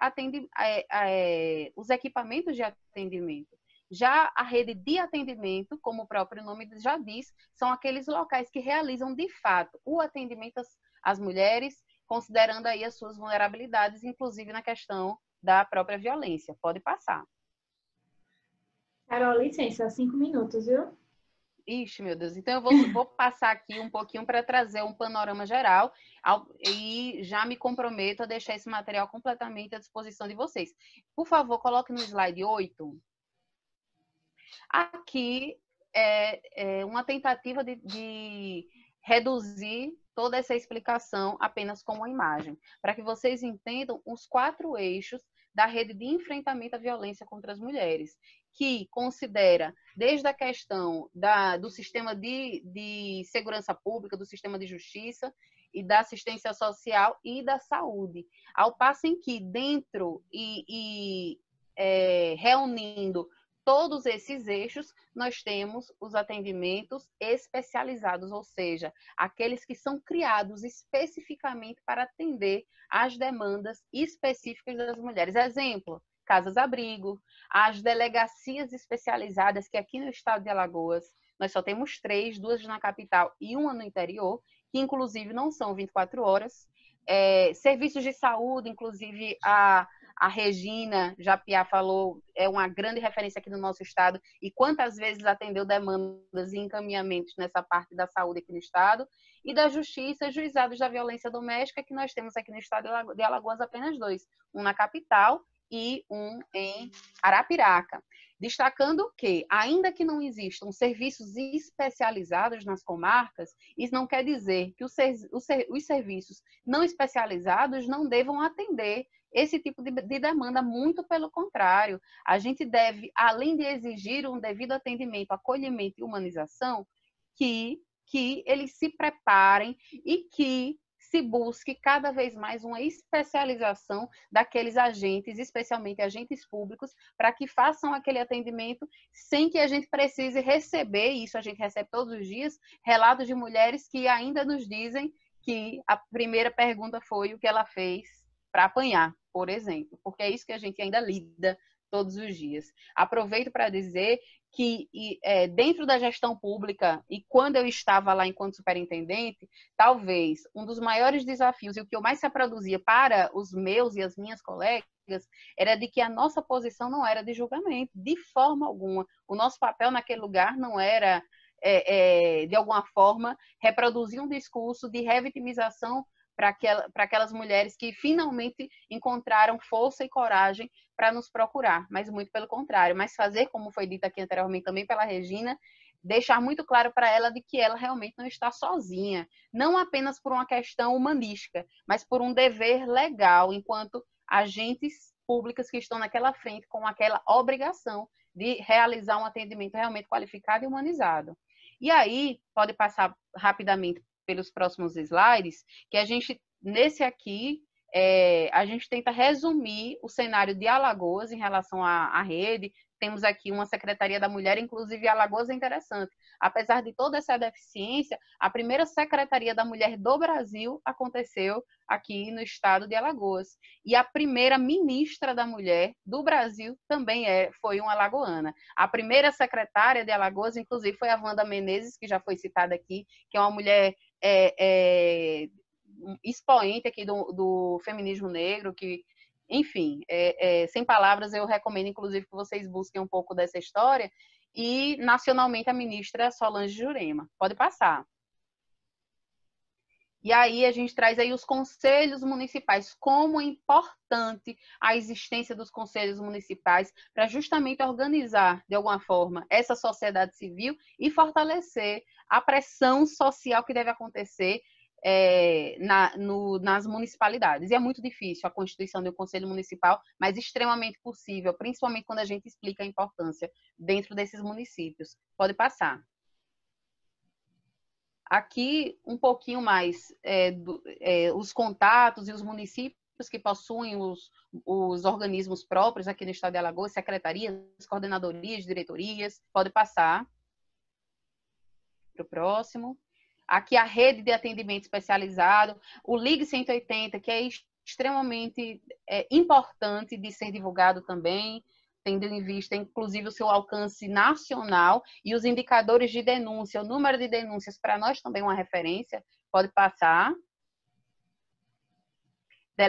os equipamentos de atendimento. Já a rede de atendimento, como o próprio nome já diz, são aqueles locais que realizam de fato o atendimento às mulheres, considerando aí as suas vulnerabilidades, inclusive na questão da própria violência. Pode passar. Carol, licença, 5 minutos, viu? Ixi, meu Deus. Então, eu vou passar aqui um pouquinho para trazer um panorama geral e já me comprometo a deixar esse material completamente à disposição de vocês. Por favor, coloque no slide 8. Aqui é uma tentativa de reduzir toda essa explicação apenas com uma imagem, para que vocês entendam os 4 eixos da rede de enfrentamento à violência contra as mulheres, que considera desde a questão do sistema de segurança pública, do sistema de justiça e da assistência social e da saúde, ao passo em que dentro reunindo todos esses eixos, nós temos os atendimentos especializados, ou seja, aqueles que são criados especificamente para atender às demandas específicas das mulheres. Exemplo, casas-abrigo, as delegacias especializadas, que aqui no estado de Alagoas nós só temos 3, 2 na capital e 1 no interior, que inclusive não são 24 horas. Serviços de saúde, inclusive a Regina Japiá falou, é uma grande referência aqui no nosso estado, e quantas vezes atendeu demandas e encaminhamentos nessa parte da saúde aqui no estado, e da justiça, juizados da violência doméstica, que nós temos aqui no estado de Alagoas apenas 2, um na capital e um em Arapiraca. Destacando que, ainda que não existam serviços especializados nas comarcas, isso não quer dizer que os serviços não especializados não devam atender esse tipo de demanda, muito pelo contrário. A gente deve, além de exigir um devido atendimento, acolhimento e humanização, que eles se preparem e que se busque cada vez mais uma especialização daqueles agentes, especialmente agentes públicos, para que façam aquele atendimento sem que a gente precise receber, isso a gente recebe todos os dias, relatos de mulheres que ainda nos dizem que a primeira pergunta foi o que ela fez para apanhar, por exemplo, porque é isso que a gente ainda lida todos os dias. Aproveito para dizer que dentro da gestão pública, e quando eu estava lá enquanto superintendente, talvez um dos maiores desafios e o que eu mais se produzia para os meus e as minhas colegas era de que a nossa posição não era de julgamento, de forma alguma. O nosso papel naquele lugar não era, de alguma forma, reproduzir um discurso de revitimização para aquelas mulheres que finalmente encontraram força e coragem para nos procurar, mas muito pelo contrário, mas fazer, como foi dito aqui anteriormente também pela Regina, deixar muito claro para ela de que ela realmente não está sozinha, não apenas por uma questão humanística, mas por um dever legal, enquanto agentes públicos que estão naquela frente com aquela obrigação de realizar um atendimento realmente qualificado e humanizado. E aí, pode passar rapidamente pelos próximos slides, que a gente, nesse aqui, a gente tenta resumir o cenário de Alagoas em relação à rede. Temos aqui uma Secretaria da Mulher, inclusive Alagoas é interessante. Apesar de toda essa deficiência, a primeira Secretaria da Mulher do Brasil aconteceu aqui no estado de Alagoas. E a primeira ministra da Mulher do Brasil também foi uma alagoana. A primeira secretária de Alagoas, inclusive, foi a Wanda Menezes, que já foi citada aqui, que é uma mulher expoente aqui do feminismo negro, que, enfim, sem palavras, eu recomendo, inclusive, que vocês busquem um pouco dessa história, e nacionalmente a ministra Solange Jurema. Pode passar. E aí a gente traz aí os conselhos municipais, como é importante a existência dos conselhos municipais para justamente organizar, de alguma forma, essa sociedade civil e fortalecer a pressão social que deve acontecer nas municipalidades. E é muito difícil a constituição de um conselho municipal, mas extremamente possível, principalmente quando a gente explica a importância dentro desses municípios. Pode passar. Aqui, um pouquinho mais os contatos e os municípios que possuem os organismos próprios aqui no estado de Alagoas, secretarias, coordenadorias, diretorias. Pode passar para o próximo. Aqui a rede de atendimento especializado, o Ligue 180, que é extremamente importante de ser divulgado também, tendo em vista, inclusive, o seu alcance nacional e os indicadores de denúncia, o número de denúncias, para nós também é uma referência. Pode passar.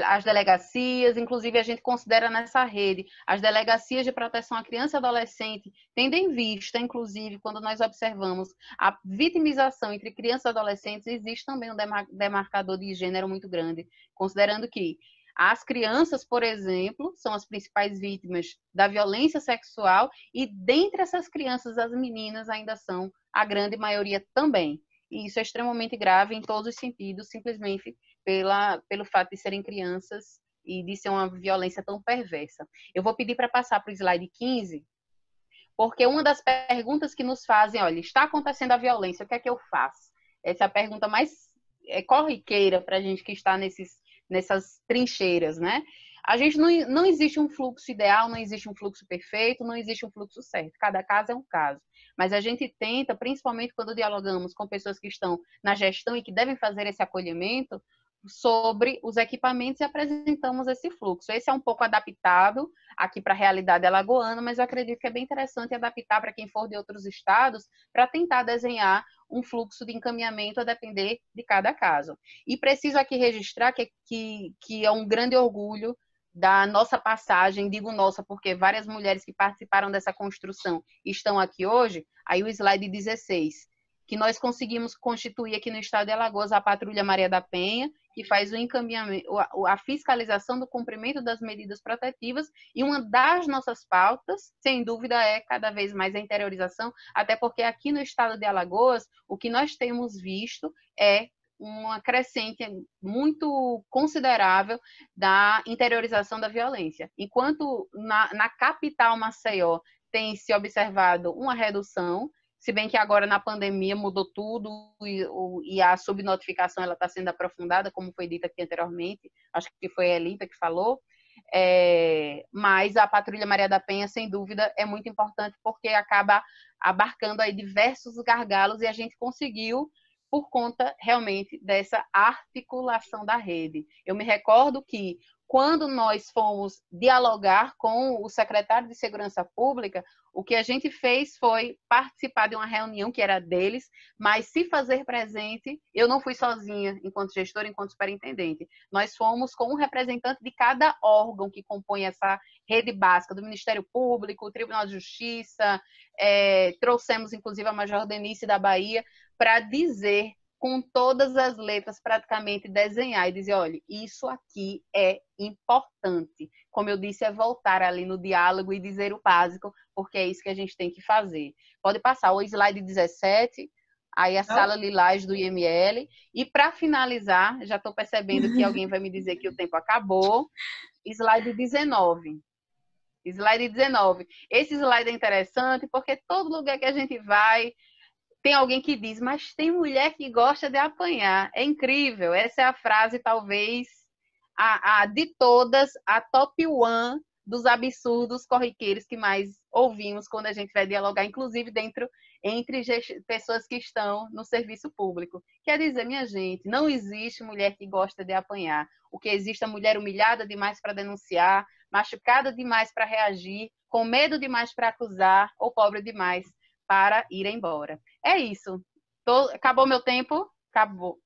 As delegacias, inclusive, a gente considera nessa rede as delegacias de proteção à criança e adolescente, tendo em vista, inclusive, quando nós observamos a vitimização entre crianças e adolescentes, existe também um demarcador de gênero muito grande, considerando que as crianças, por exemplo, são as principais vítimas da violência sexual e, dentre essas crianças, as meninas ainda são a grande maioria também. E isso é extremamente grave em todos os sentidos, simplesmente pelo fato de serem crianças e de ser uma violência tão perversa. Eu vou pedir para passar para o slide 15, porque uma das perguntas que nos fazem, olha, está acontecendo a violência, o que é que eu faço? Essa é a pergunta mais corriqueira para a gente que está nessas trincheiras, né? A gente não existe um fluxo ideal, não existe um fluxo perfeito, não existe um fluxo certo. Cada caso é um caso. Mas a gente tenta, principalmente quando dialogamos com pessoas que estão na gestão e que devem fazer esse acolhimento, sobre os equipamentos e apresentamos esse fluxo. Esse é um pouco adaptado aqui para a realidade alagoana, mas eu acredito que é bem interessante adaptar para quem for de outros estados, para tentar desenhar um fluxo de encaminhamento a depender de cada caso. E preciso aqui registrar que é um grande orgulho da nossa passagem, digo nossa, porque várias mulheres que participaram dessa construção estão aqui hoje, aí o slide 16, que nós conseguimos constituir aqui no estado de Alagoas a Patrulha Maria da Penha, que faz o encaminhamento, a fiscalização do cumprimento das medidas protetivas, e uma das nossas pautas, sem dúvida, é cada vez mais a interiorização, até porque aqui no estado de Alagoas, o que nós temos visto é uma crescente muito considerável da interiorização da violência. Enquanto na capital Maceió tem se observado uma redução, se bem que agora na pandemia mudou tudo e a subnotificação ela está sendo aprofundada, como foi dito aqui anteriormente, acho que foi a Elita que falou, mas a Patrulha Maria da Penha, sem dúvida, é muito importante porque acaba abarcando aí diversos gargalos e a gente conseguiu por conta realmente dessa articulação da rede. Eu me recordo que quando nós fomos dialogar com o secretário de Segurança Pública, o que a gente fez foi participar de uma reunião que era deles, mas se fazer presente, eu não fui sozinha enquanto gestora, enquanto superintendente. Nós fomos com um representante de cada órgão que compõe essa rede básica, do Ministério Público, o Tribunal de Justiça, trouxemos inclusive a Major Denise da Bahia, para dizer com todas as letras, praticamente desenhar e dizer, olha, isso aqui é importante. Como eu disse, é voltar ali no diálogo e dizer o básico, porque é isso que a gente tem que fazer. Pode passar o slide 17, aí a sala lilás do IML. E para finalizar, já estou percebendo que alguém vai me dizer que o tempo acabou, slide 19. Slide 19. Esse slide é interessante porque todo lugar que a gente vai, tem alguém que diz, mas tem mulher que gosta de apanhar. É incrível. Essa é a frase, talvez, de todas, a top one dos absurdos corriqueiros que mais ouvimos quando a gente vai dialogar, inclusive entre pessoas que estão no serviço público. Quer dizer, minha gente, não existe mulher que gosta de apanhar. O que existe é a mulher humilhada demais para denunciar, machucada demais para reagir, com medo demais para acusar, ou pobre demais para ir embora. É isso. Acabou meu tempo? Acabou.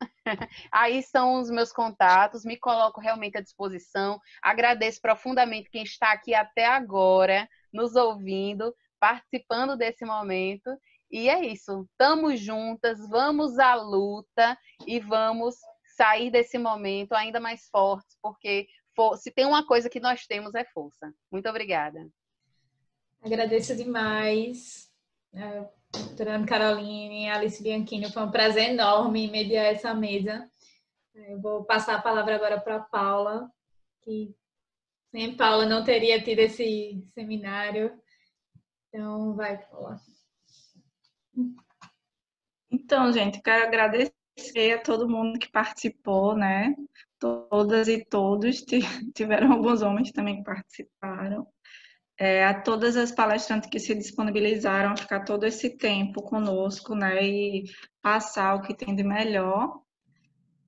Aí são os meus contatos, me coloco realmente à disposição. Agradeço profundamente quem está aqui até agora, nos ouvindo, participando desse momento. E é isso. Estamos juntas, vamos à luta e vamos sair desse momento ainda mais fortes, porque se tem uma coisa que nós temos é força. Muito obrigada. Agradeço demais. Doutora Ana Caroline, Alice Bianchini, foi um prazer enorme mediar essa mesa. Eu vou passar a palavra agora para a Paula, que sem Paula não teria tido esse seminário. Então, vai, Paula. Então, gente, quero agradecer a todo mundo que participou, né? Todas e todos, tiveram alguns homens também que participaram. A todas as palestrantes que se disponibilizaram a ficar todo esse tempo conosco, né, e passar o que tem de melhor.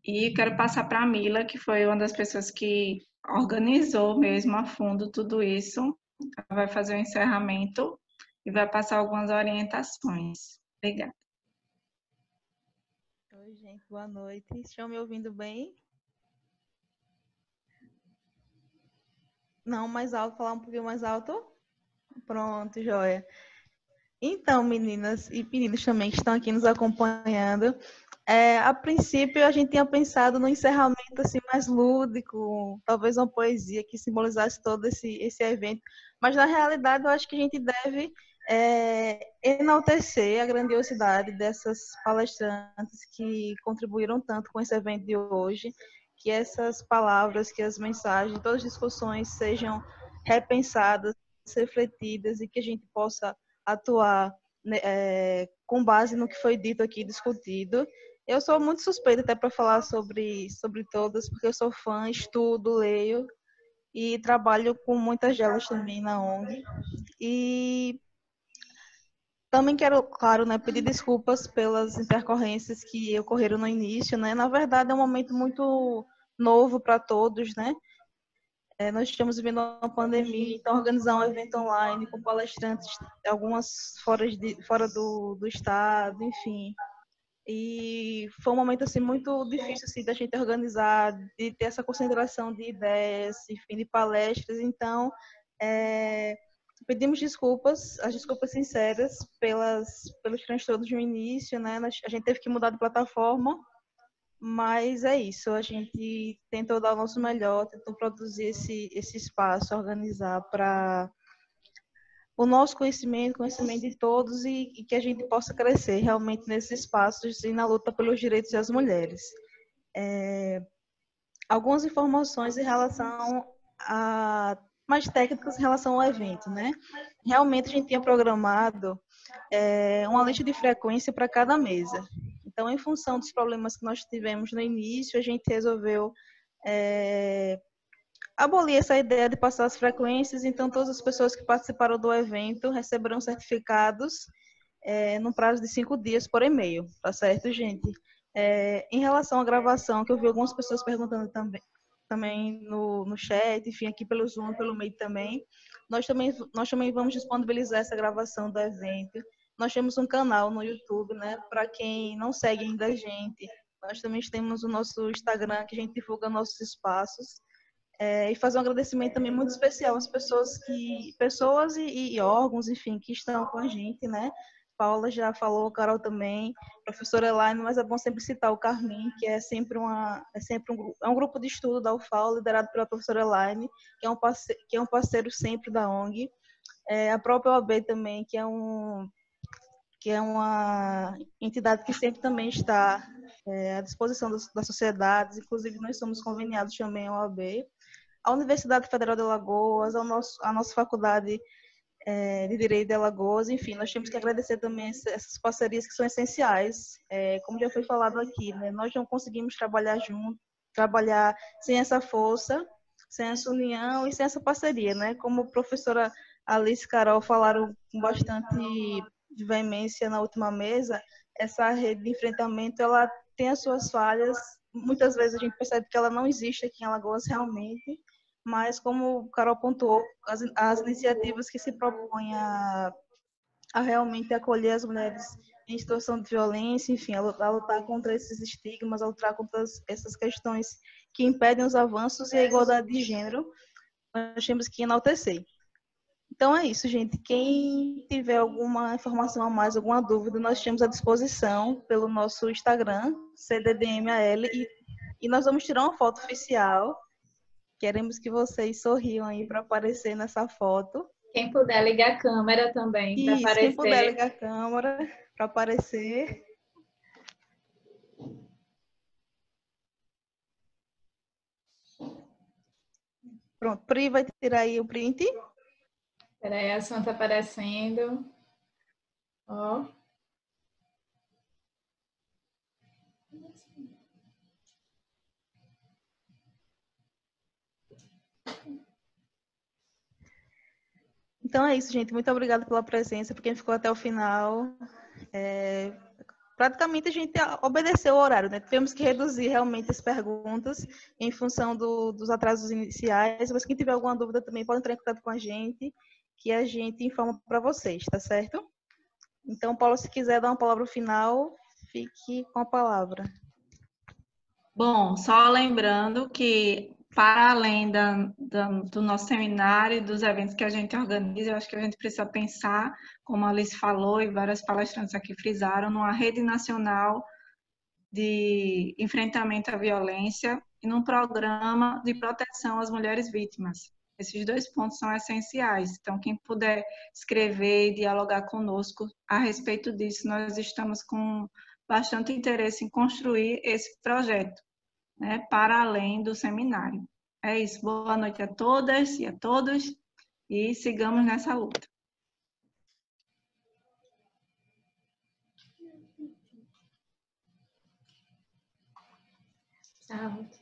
E quero passar para a Mila, que foi uma das pessoas que organizou mesmo a fundo tudo isso. Ela vai fazer o encerramento e vai passar algumas orientações. Obrigada. Oi, gente, boa noite. Estão me ouvindo bem? Não, mais alto, falar um pouquinho mais alto? Pronto, joia. Então, meninas e meninos também que estão aqui nos acompanhando, a princípio a gente tinha pensado no encerramento assim, mais lúdico, talvez uma poesia que simbolizasse todo esse evento, mas na realidade eu acho que a gente deve enaltecer a grandiosidade dessas palestrantes que contribuíram tanto com esse evento de hoje, que essas palavras, que as mensagens, todas as discussões sejam repensadas, refletidas e que a gente possa atuar com base no que foi dito aqui, discutido. Eu sou muito suspeita até para falar sobre todas, porque eu sou fã, estudo, leio e trabalho com muitas delas também na ONG. E também quero, claro, né, pedir desculpas pelas intercorrências que ocorreram no início, né? Na verdade, é um momento muito novo para todos, né? Nós estamos vivendo uma pandemia, então organizar um evento online com palestrantes, algumas fora do estado, enfim. E foi um momento assim muito difícil assim, da gente organizar, de ter essa concentração de ideias, enfim, de palestras. Então, Pedimos desculpas, as desculpas sinceras pelos transtornos no início, né? A gente teve que mudar de plataforma, mas é isso, a gente tentou dar o nosso melhor, tentou produzir esse espaço, organizar para o nosso conhecimento de todos e que a gente possa crescer realmente nesses espaços e na luta pelos direitos das mulheres. Algumas informações em relação a mais técnicas em relação ao evento, né? Realmente a gente tinha programado uma lista de frequência para cada mesa. Então, em função dos problemas que nós tivemos no início, a gente resolveu abolir essa ideia de passar as frequências. Então, todas as pessoas que participaram do evento receberão certificados no prazo de 5 dias por e-mail, tá certo, gente? Em relação à gravação, que eu vi algumas pessoas perguntando também no chat, enfim, aqui pelo Zoom, pelo meio também. Nós também vamos disponibilizar essa gravação do evento. Nós temos um canal no YouTube, né? Para quem não segue ainda a gente, nós também temos o nosso Instagram, que a gente divulga nossos espaços. E fazer um agradecimento também muito especial às pessoas e órgãos, enfim, que estão com a gente, né? Paula já falou, Carol também, professora Elaine, mas é bom sempre citar o Carmin, que é sempre um grupo de estudo da UFAL, liderado pela professora Elaine, que é um parceiro sempre da ONG. A própria OAB também, que é uma entidade que sempre também está à disposição das sociedades, inclusive nós somos conveniados também à OAB. A Universidade Federal de Alagoas, a nossa faculdade de Direito de Alagoas, enfim, nós temos que agradecer também essas parcerias que são essenciais. Como já foi falado aqui, né, nós não conseguimos trabalhar sem essa força, sem essa união e sem essa parceria, né? Como a professora Alice e Carol falaram com bastante veemência na última mesa, essa rede de enfrentamento, ela tem as suas falhas. Muitas vezes a gente percebe que ela não existe aqui em Alagoas realmente, mas como o Carol pontuou, as iniciativas que se propõem a realmente acolher as mulheres em situação de violência, enfim, a lutar contra esses estigmas, a lutar contra essas questões que impedem os avanços e a igualdade de gênero, nós temos que enaltecer. Então é isso, gente. Quem tiver alguma informação a mais, alguma dúvida, nós temos à disposição pelo nosso Instagram, CDDMAL, e nós vamos tirar uma foto oficial. Queremos que vocês sorriam aí para aparecer nessa foto. Quem puder ligar a câmera também para aparecer. Quem puder ligar a câmera para aparecer. Pronto, Pri vai tirar aí o print. Espera aí, a Santa aparecendo. Ó. Então é isso, gente. Muito obrigada pela presença, por quem ficou até o final. Praticamente a gente obedeceu o horário, né? Tivemos que reduzir realmente as perguntas em função dos atrasos iniciais, mas quem tiver alguma dúvida também pode entrar em contato com a gente, que a gente informa para vocês, tá certo? Então, Paulo, se quiser dar uma palavra final, fique com a palavra. Bom, só lembrando que, para além do nosso seminário e dos eventos que a gente organiza, eu acho que a gente precisa pensar, como a Alice falou e várias palestrantes aqui frisaram, numa rede nacional de enfrentamento à violência e num programa de proteção às mulheres vítimas. Esses 2 pontos são essenciais. Então, quem puder escrever e dialogar conosco a respeito disso, nós estamos com bastante interesse em construir esse projeto, né, para além do seminário. É isso. Boa noite a todas e a todos e sigamos nessa luta. Tchau.